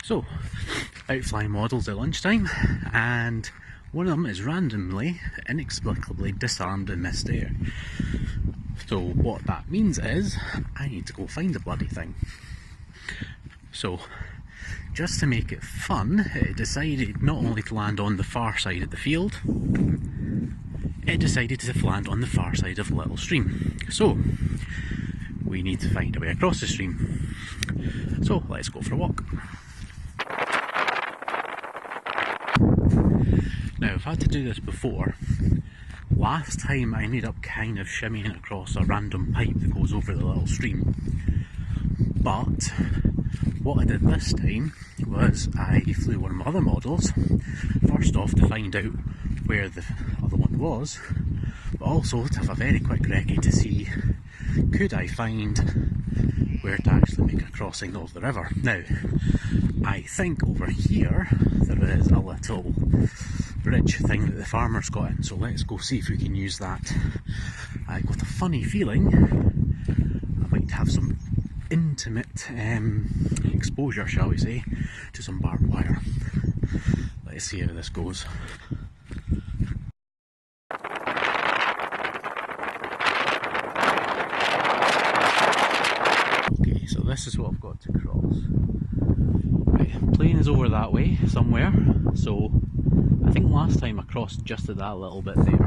So, out flying models at lunchtime, and one of them is randomly, inexplicably disarmed in midair. So what that means is, I need to go find the bloody thing. So, just to make it fun, it decided not only to land on the far side of the field, it decided to land on the far side of a little stream. So, we need to find a way across the stream. So, let's go for a walk. Now, I've had to do this before. Last time I ended up kind of shimmying across a random pipe that goes over the little stream. But what I did this time was I flew one of my other models, first off to find out where the other one was, but also to have a very quick recce to see could I find where to actually make a crossing of the river. Now, I think over here there is a little bridge thing that the farmer's got in, so let's go see if we can use that. I've got a funny feeling I might have some intimate exposure, shall we say, to some barbed wire. Let's see how this goes. Okay, so this is what I've got to cross. Right, plane is over that way somewhere, so I think last time I crossed just at that little bit there.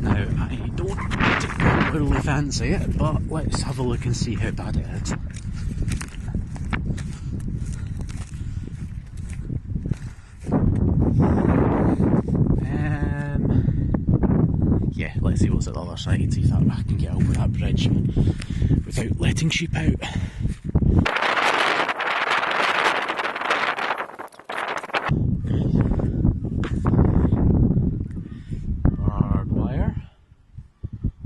Now, I don't particularly fancy it, but let's have a look and see how bad it is. Yeah, let's see what's at the other side, see if I can get over that bridge without letting sheep out. Barbed wire,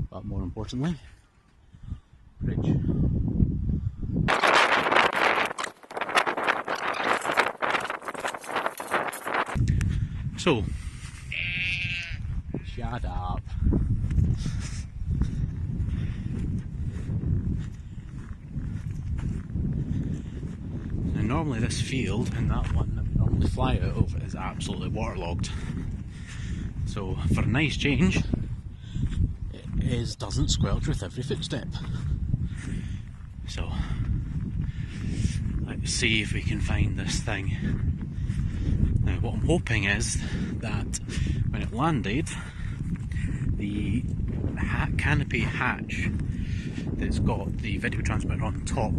but more importantly, bridge. So, shut up. Now normally this field and that one that we normally fly out of is absolutely waterlogged. So for a nice change, it doesn't squelch with every footstep. So let's see if we can find this thing. Now what I'm hoping is that when it landed, the canopy hatch that's got the video transmitter on top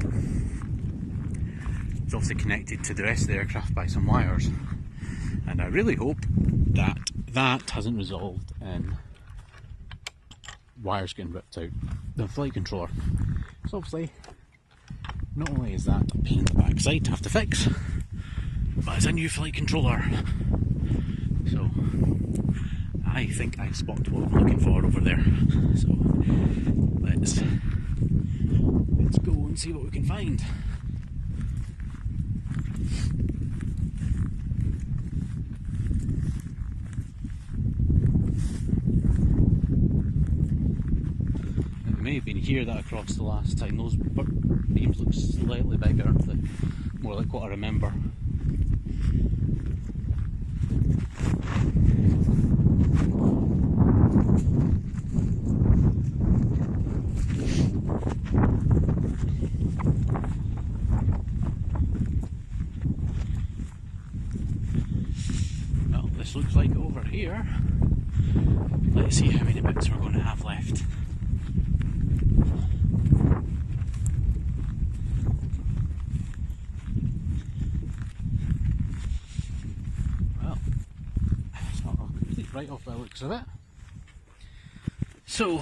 is obviously connected to the rest of the aircraft by some wires, and I really hope that that hasn't resolved in wires getting ripped out the flight controller. So obviously not only is that a pain in the backside to have to fix, but it's a new flight controller. So I think I spot what I'm looking for over there. So let's go and see what we can find. It may have been here that I crossed the last time. Those beams look slightly bigger, more like what I remember. Well, this looks like over here. Let's see how many bits we're going to have left. Well, it's not a complete write-off by the looks of it. So,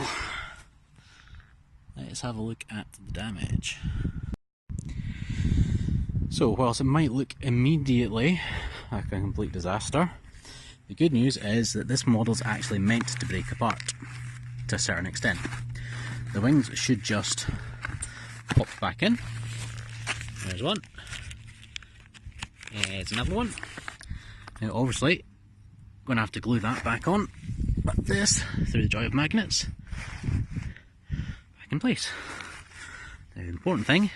let's have a look at the damage. So, whilst it might look immediately like a complete disaster, the good news is that this model is actually meant to break apart to a certain extent. The wings should just pop back in. There's one. There's another one. Now obviously, I'm going to have to glue that back on, like this, through the joy of magnets, back in place. Now the important thing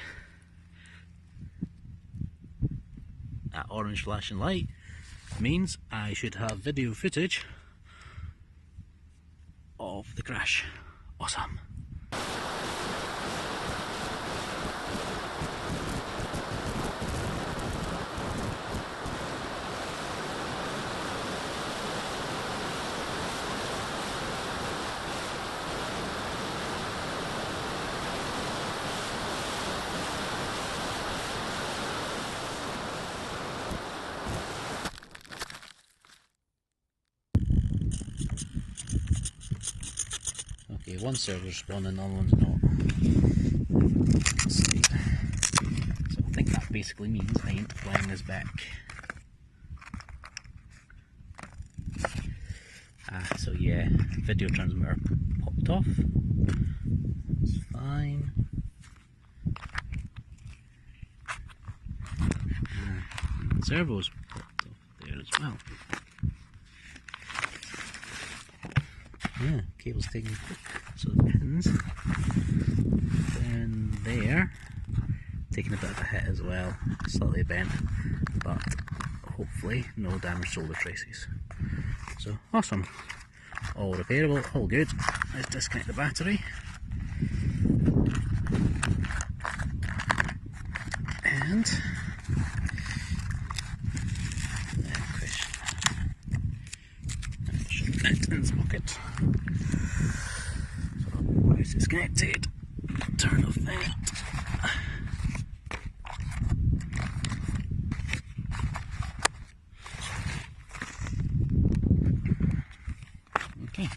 That orange flashing light means I should have video footage of the crash. Awesome. Okay, one server's spawning, the other one's not. Let's see. So I think that basically means I ain't flying this back. So yeah, video transmitter popped off. It's fine. Servo's popped off there as well. Yeah, cable's taking, so the pins down there, taking a bit of a hit as well, slightly bent, but hopefully no damaged solder traces. So awesome, all repairable, all good. Let's disconnect the battery. And it in its pocket. So once it's connected, turn off that. Okay.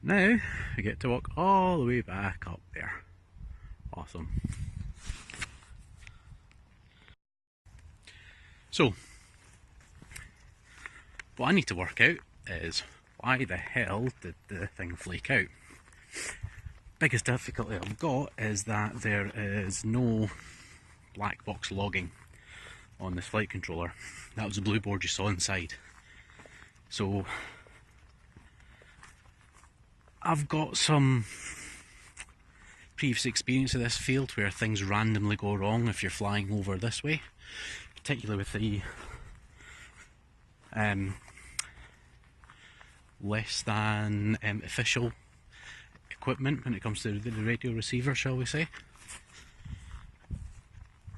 Now we get to walk all the way back up there. Awesome. So, what I need to work out is why the hell did the thing flake out? Biggest difficulty I've got is that there is no black box logging on this flight controller. That was the blue board you saw inside. So, I've got some previous experience of this field where things randomly go wrong if you're flying over this way. Particularly with the less than official equipment when it comes to the radio receiver, shall we say.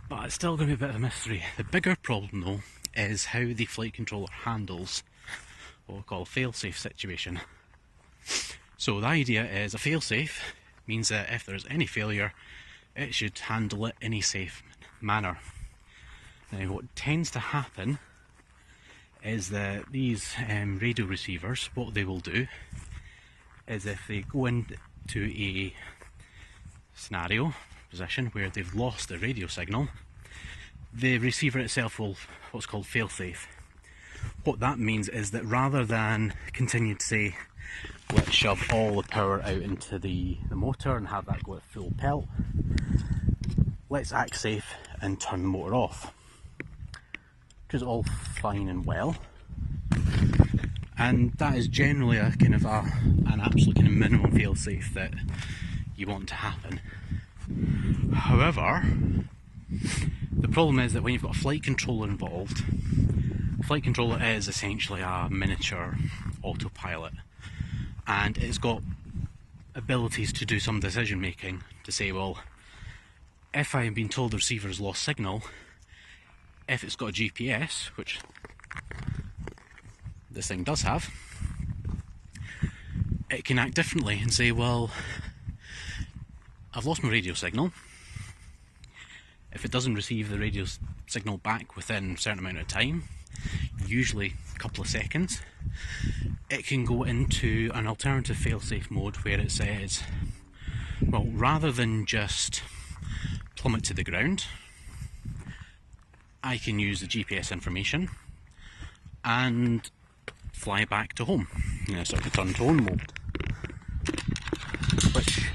But it's still going to be a bit of a mystery. The bigger problem though is how the flight controller handles what we call a fail-safe situation. So the idea is a fail-safe means that if there's any failure, it should handle it in a safe manner. Now what tends to happen is that these radio receivers, what they will do is if they go into a scenario, position where they've lost the radio signal, the receiver itself will what's called fail-safe. What that means is that rather than continue to say, let's shove all the power out into the motor and have that go at full pelt, let's act safe and turn the motor off. Which is all fine and well, and that is generally a kind of an absolute kind of minimum fail-safe that you want to happen. However, the problem is that when you've got a flight controller involved, a flight controller is essentially a miniature autopilot, and it's got abilities to do some decision making to say, well, if I am being told the receiver has lost signal, if it's got a GPS, which this thing does have, it can act differently and say, well, I've lost my radio signal. If it doesn't receive the radio signal back within a certain amount of time, usually a couple of seconds, it can go into an alternative fail-safe mode where it says, well, rather than just plummet to the ground, I can use the GPS information and fly back to home, sort of return to home mode, which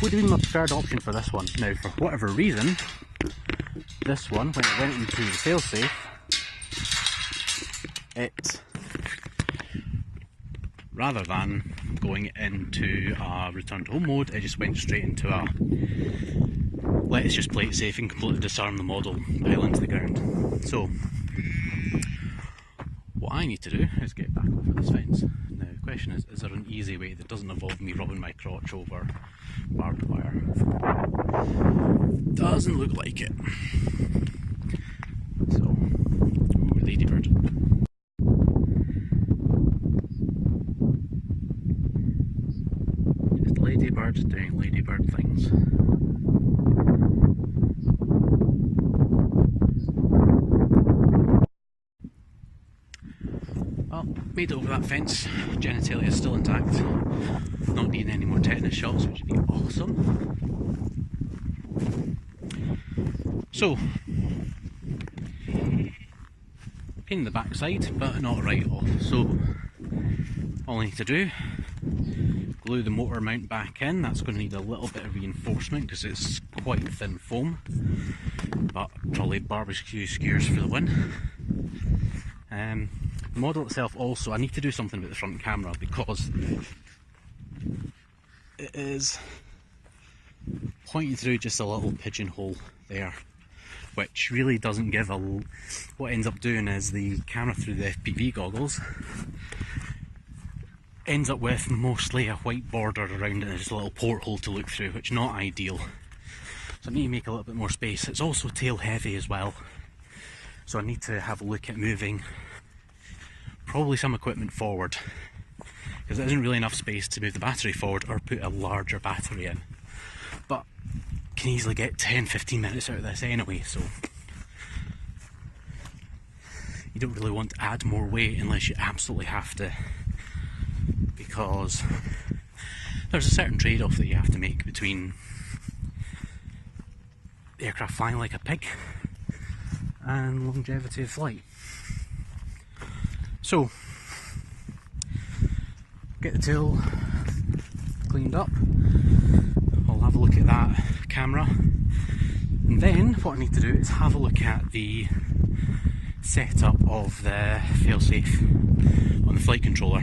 would have been my preferred option for this one. Now, for whatever reason, this one, when it went into the failsafe, it, rather than going into a return to home mode, it just went straight into a let's just play it safe and completely disarm the model, pile into the ground. So, what I need to do is get back over this fence. Now the question is there an easy way that doesn't involve me rubbing my crotch over barbed wire? Doesn't look like it. So, ooh, ladybird. Just ladybirds doing ladybird things. Well, made it over that fence. Genitalia is still intact. Not needing any more tetanus shots, which would be awesome. So, pain in the backside, but not a write-off. So, all I need to do, glue the motor mount back in. That's going to need a little bit of reinforcement because it's quite thin foam, but probably barbecue skewers for the win. The model itself also, I need to do something about the front camera because it is pointing through just a little pigeonhole there, which really doesn't give a... What ends up doing is the camera through the FPV goggles ends up with mostly a white border around it and just a little porthole to look through, which is not ideal. So I need to make a little bit more space. It's also tail heavy as well, so I need to have a look at moving probably some equipment forward, because there isn't really enough space to move the battery forward or put a larger battery in. But can easily get 10-15 minutes out of this anyway, so you don't really want to add more weight unless you absolutely have to, because there's a certain trade-off that you have to make between the aircraft flying like a pig and longevity of flight. So, get the tail cleaned up, I'll have a look at that camera, and then what I need to do is have a look at the setup of the failsafe on the flight controller.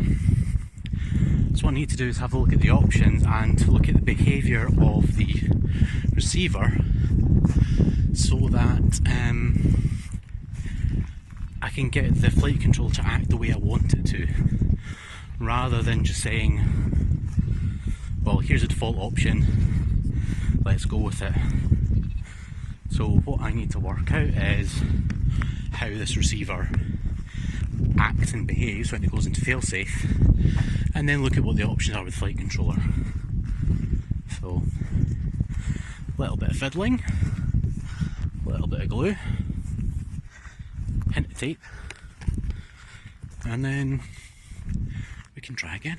So what I need to do is have a look at the options and look at the behaviour of the receiver so that I can get the flight control to act the way I want it to, rather than just saying, well, here's a default option, let's go with it. So what I need to work out is how this receiver acts and behaves when it goes into failsafe, and then look at what the options are with flight controller. So, a little bit of fiddling, a little bit of glue, hint of tape, and then we can try again.